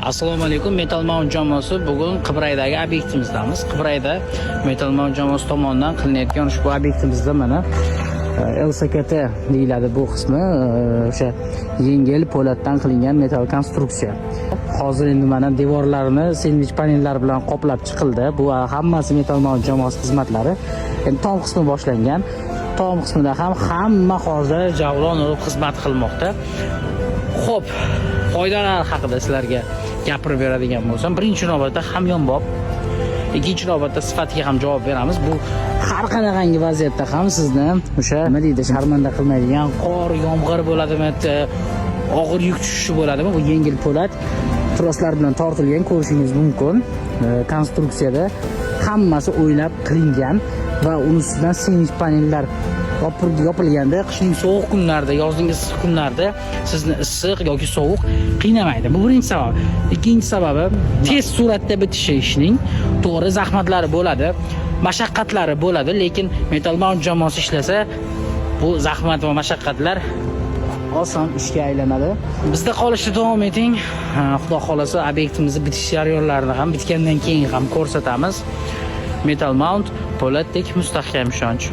Assalomu alaykum. Metal Mount jamoasi bugun Qibraydagi obyektimizdamiz. Qibrayda Metal Mount jamoasi tomonidan qilinayotgan ushbu obyektimizda mana LSKT deyiladi bu qismi, o'sha yengil po'latdan qilingan metal konstruksiya. Hozir endi mana devorlarini sendvich panellar bilan qoplab chiqildi. Bu hammasi Metal Mount jamoasi xizmatlari. Endi tom qismi boshlangan. Tom qismida ham hamma hozir javlon urib xizmat qilmoqda. Xo'p, foydalar haqida sizlarga gapirib beradigan bo'lsam, birinchi navbatda hamyonbop, ikkinchi navbatda sifatiga ham javob beramiz. Bu har qanaqangi vaziyatda ham sizni o'sha nima deydi, sharmanda qilmaydigan, qor, yomg'ir bo'ladimi, og'ir yuk tushishi bo'ladimi, bu yengil po'lat troslar bilan tortilgan, ko'rishingiz mumkin. Konstruksiyada hammasi o'ylab qilingan va uning ustidan sendvich panellar yopilganda qishning sovuq kunlarida, yozning issiq kunlarida sizni issiq yoki sovuq qiynamaydi. Bu birinchi sabab. Ikkinchi sababi, tez suratda bitishi ishning. To'g'ri, zahmatlari bo'ladi, mashaqqatlari bo'ladi, lekin Metal Mount jamoasi ishlasa, bu zahmat va mashaqqatlar oson ishga aylanadi. Bizda qolishda davom eting. Xudo xolasa obyektimizni bitish jarayonlarini ham bitgandan keyin ham ko'rsatamiz. Metal Mount po'latdek mustahkam ishonch.